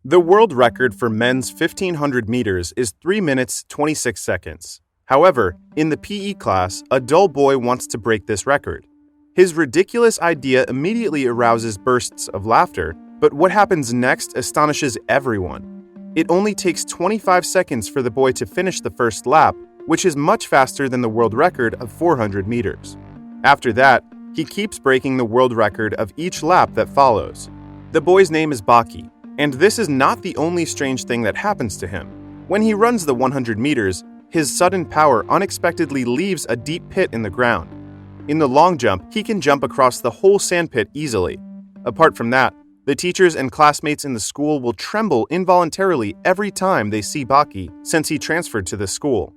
The world record for men's 1500 meters is 3 minutes 26 seconds. However, in the PE class, a dull boy wants to break this record. His ridiculous idea immediately arouses bursts of laughter, but what happens next astonishes everyone. It only takes 25 seconds for the boy to finish the first lap, which is much faster than the world record of 400 meters. After that, he keeps breaking the world record of each lap that follows. The boy's name is Baki, and this is not the only strange thing that happens to him. When he runs the 100 meters, his sudden power unexpectedly leaves a deep pit in the ground. In the long jump, he can jump across the whole sandpit easily. Apart from that, the teachers and classmates in the school will tremble involuntarily every time they see Baki since he transferred to the school.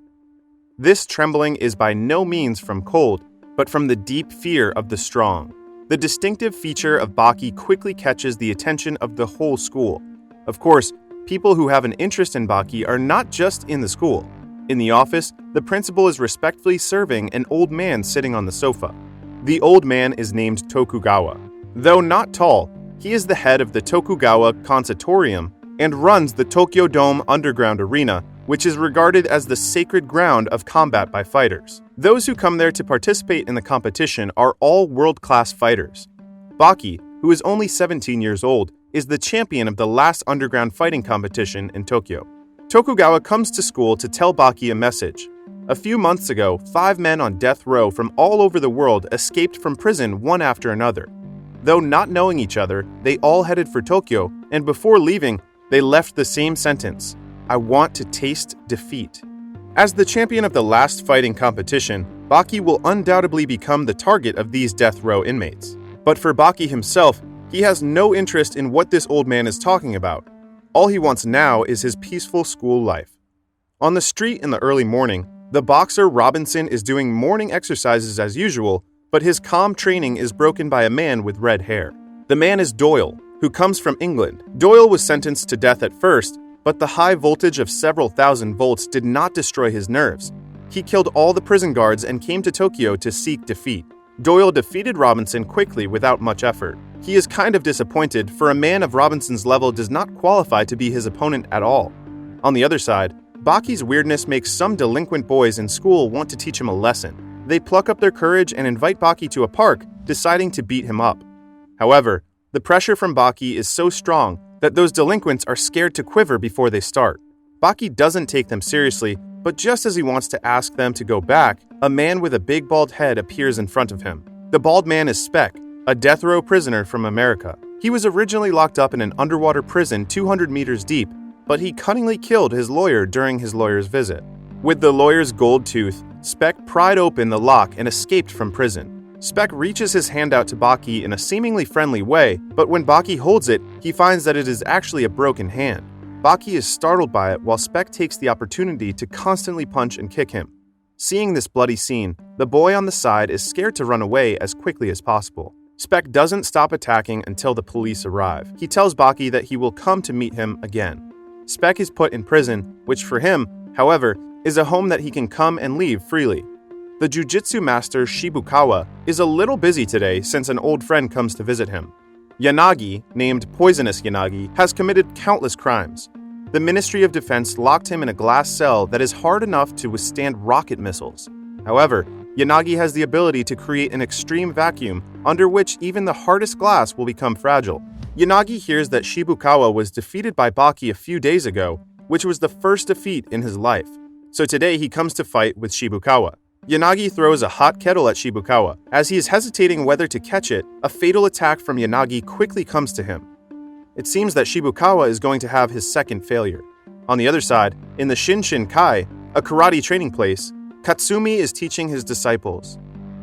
This trembling is by no means from cold, but from the deep fear of the strong. The distinctive feature of Baki quickly catches the attention of the whole school. Of course, people who have an interest in Baki are not just in the school. In the office, the principal is respectfully serving an old man sitting on the sofa. The old man is named Tokugawa. Though not tall, he is the head of the Tokugawa Conservatorium and runs the Tokyo Dome Underground Arena, which is regarded as the sacred ground of combat by fighters. Those who come there to participate in the competition are all world-class fighters. Baki, who is only 17 years old, is the champion of the last underground fighting competition in Tokyo. Tokugawa comes to school to tell Baki a message. A few months ago, 5 men on death row from all over the world escaped from prison one after another. Though not knowing each other, they all headed for Tokyo, and before leaving, they left the same sentence: "I want to taste defeat." As the champion of the last fighting competition, Baki will undoubtedly become the target of these death row inmates. But for Baki himself, he has no interest in what this old man is talking about. All he wants now is his peaceful school life. On the street in the early morning, the boxer Robinson is doing morning exercises as usual, but his calm training is broken by a man with red hair. The man is Doyle, who comes from England. Doyle was sentenced to death at first, but the high voltage of several thousand volts did not destroy his nerves. He killed all the prison guards and came to Tokyo to seek defeat. Doyle defeated Robinson quickly without much effort. He is kind of disappointed, for a man of Robinson's level does not qualify to be his opponent at all. On the other side, Baki's weirdness makes some delinquent boys in school want to teach him a lesson. They pluck up their courage and invite Baki to a park, deciding to beat him up. However, the pressure from Baki is so strong that those delinquents are scared to quiver before they start. Baki doesn't take them seriously, but just as he wants to ask them to go back, a man with a big bald head appears in front of him. The bald man is Spec, a death row prisoner from America. He was originally locked up in an underwater prison 200 meters deep, but he cunningly killed his lawyer during his lawyer's visit. With the lawyer's gold tooth, Spec pried open the lock and escaped from prison. Spec reaches his hand out to Baki in a seemingly friendly way, but when Baki holds it, he finds that it is actually a broken hand. Baki is startled by it while Spec takes the opportunity to constantly punch and kick him. Seeing this bloody scene, the boy on the side is scared to run away as quickly as possible. Spec doesn't stop attacking until the police arrive. He tells Baki that he will come to meet him again. Spec is put in prison, which for him, however, is a home that he can come and leave freely. The jujitsu master Shibukawa is a little busy today since an old friend comes to visit him. Yanagi, named Poisonous Yanagi, has committed countless crimes. The Ministry of Defense locked him in a glass cell that is hard enough to withstand rocket missiles. However, Yanagi has the ability to create an extreme vacuum under which even the hardest glass will become fragile. Yanagi hears that Shibukawa was defeated by Baki a few days ago, which was the first defeat in his life. So today he comes to fight with Shibukawa. Yanagi throws a hot kettle at Shibukawa. As he is hesitating whether to catch it, a fatal attack from Yanagi quickly comes to him. It seems that Shibukawa is going to have his second failure. On the other side, in the Shinshin Kai, a karate training place, Katsumi is teaching his disciples.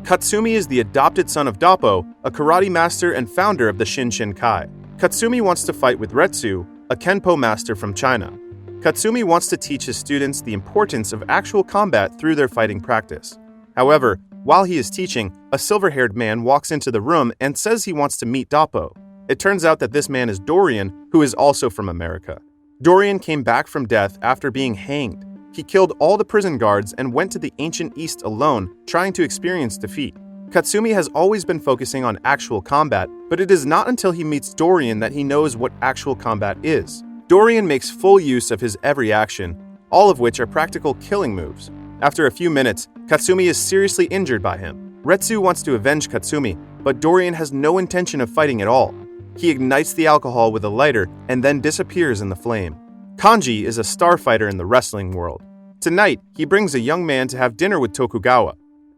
Katsumi is the adopted son of Doppo, a karate master and founder of the Shinshin Kai. Katsumi wants to fight with Retsu, a kenpo master from China. Katsumi wants to teach his students the importance of actual combat through their fighting practice. However, while he is teaching, a silver-haired man walks into the room and says he wants to meet Doppo. It turns out that this man is Dorian, who is also from America. Dorian came back from death after being hanged. He killed all the prison guards and went to the ancient East alone, trying to experience defeat. Katsumi has always been focusing on actual combat, but it is not until he meets Dorian that he knows what actual combat is. Dorian makes full use of his every action, all of which are practical killing moves. After a few minutes, Katsumi is seriously injured by him. Retsu wants to avenge Katsumi, but Dorian has no intention of fighting at all. He ignites the alcohol with a lighter and then disappears in the flame. Kanji is a starfighter in the wrestling world. Tonight, he brings a young man to have dinner with Tokugawa.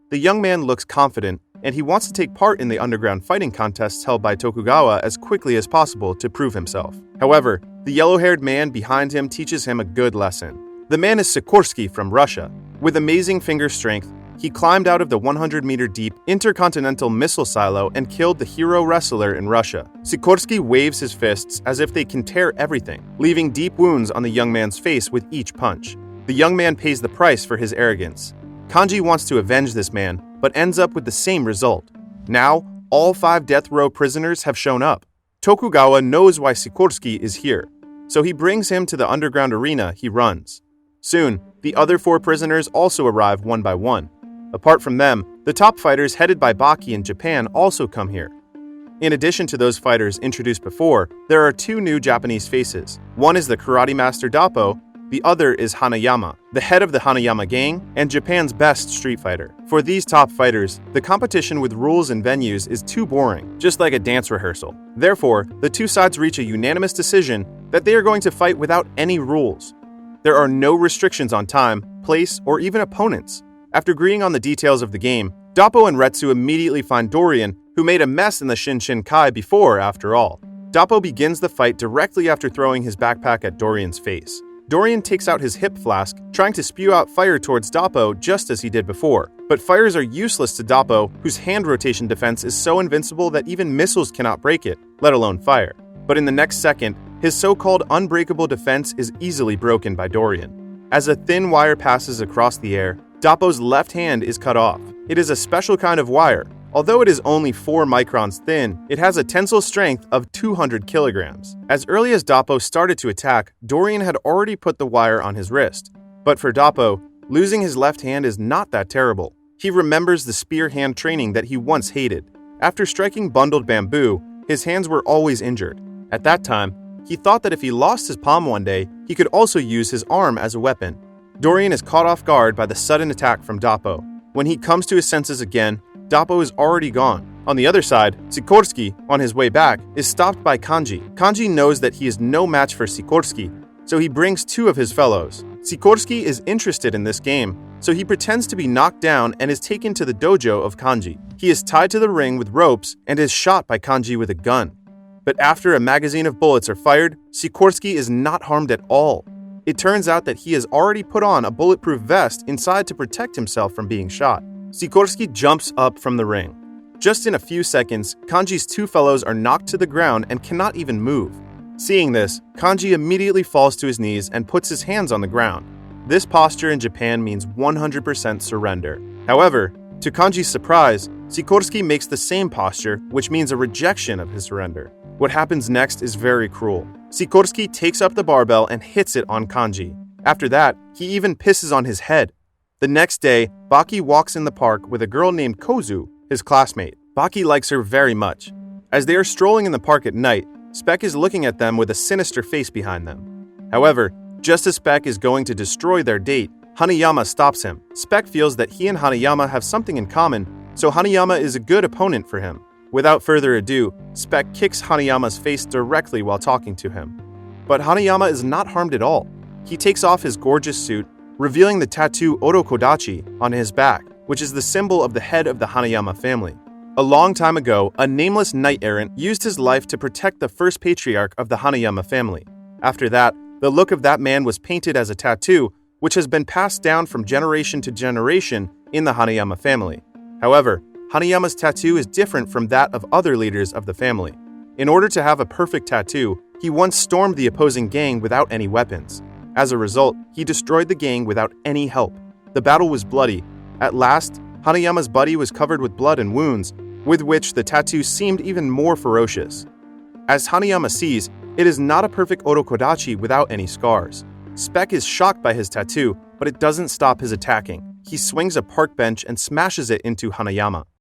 The young man looks confident, and he wants to take part in the underground fighting contests held by Tokugawa as quickly as possible to prove himself. However, the yellow-haired man behind him teaches him a good lesson. The man is Sikorsky from Russia. With amazing finger strength, he climbed out of the 100-meter-deep intercontinental missile silo and killed the hero wrestler in Russia. Sikorsky waves his fists as if they can tear everything, leaving deep wounds on the young man's face with each punch. The young man pays the price for his arrogance. Kanji wants to avenge this man, but ends up with the same result. Now, all 5 death row prisoners have shown up. Tokugawa knows why Sikorsky is here, so he brings him to the underground arena he runs. Soon, the other 4 prisoners also arrive one by one. Apart from them, the top fighters headed by Baki in Japan also come here. In addition to those fighters introduced before, there are 2 new Japanese faces. One is the karate master Doppo, the other is Hanayama, the head of the Hanayama gang and Japan's best street fighter. For these top fighters, the competition with rules and venues is too boring, just like a dance rehearsal. Therefore, the 2 sides reach a unanimous decision that they are going to fight without any rules. There are no restrictions on time, place, or even opponents. After agreeing on the details of the game, Doppo and Retsu immediately find Dorian, who made a mess in the Shinshin Kai before, after all. Doppo begins the fight directly after throwing his backpack at Dorian's face. Dorian takes out his hip flask, trying to spew out fire towards Doppo just as he did before. But fires are useless to Doppo, whose hand rotation defense is so invincible that even missiles cannot break it, let alone fire. But in the next second, his so-called unbreakable defense is easily broken by Dorian. As a thin wire passes across the air, Doppo's left hand is cut off. It is a special kind of wire. Although it is only 4 microns thin, it has a tensile strength of 200 kilograms. As early as Doppo started to attack, Dorian had already put the wire on his wrist. But for Doppo, losing his left hand is not that terrible. He remembers the spear hand training that he once hated. After striking bundled bamboo, his hands were always injured. At that time, he thought that if he lost his palm one day, he could also use his arm as a weapon. Dorian is caught off guard by the sudden attack from Doppo. When he comes to his senses again, Doppo is already gone. On the other side, Sikorsky, on his way back, is stopped by Kanji. Kanji knows that he is no match for Sikorsky, so he brings 2 of his fellows. Sikorsky is interested in this game, so he pretends to be knocked down and is taken to the dojo of Kanji. He is tied to the ring with ropes and is shot by Kanji with a gun. But after a magazine of bullets are fired, Sikorsky is not harmed at all. It turns out that he has already put on a bulletproof vest inside to protect himself from being shot. Sikorsky jumps up from the ring. Just in a few seconds, Kanji's 2 fellows are knocked to the ground and cannot even move. Seeing this, Kanji immediately falls to his knees and puts his hands on the ground. This posture in Japan means 100% surrender. However, to Kanji's surprise, Sikorsky makes the same posture, which means a rejection of his surrender. What happens next is very cruel. Sikorsky takes up the barbell and hits it on Kanji. After that, he even pisses on his head. The next day, Baki walks in the park with a girl named Kozu, his classmate. Baki likes her very much. As they are strolling in the park at night, Spec is looking at them with a sinister face behind them. However, just as Spec is going to destroy their date, Hanayama stops him. Spec feels that he and Hanayama have something in common, so Hanayama is a good opponent for him. Without further ado, Spec kicks Hanayama's face directly while talking to him. But Hanayama is not harmed at all. He takes off his gorgeous suit, revealing the tattoo Orokodachi on his back, which is the symbol of the head of the Hanayama family. A long time ago, a nameless knight-errant used his life to protect the first patriarch of the Hanayama family. After that, the look of that man was painted as a tattoo, which has been passed down from generation to generation in the Hanayama family. However, Hanayama's tattoo is different from that of other leaders of the family. In order to have a perfect tattoo, he once stormed the opposing gang without any weapons. As a result, he destroyed the gang without any help. The battle was bloody. At last, Hanayama's body was covered with blood and wounds, with which the tattoo seemed even more ferocious. As Hanayama sees, it is not a perfect Orokodachi without any scars. Spec is shocked by his tattoo, but it doesn't stop his attacking. He swings a park bench and smashes it into Hanayama.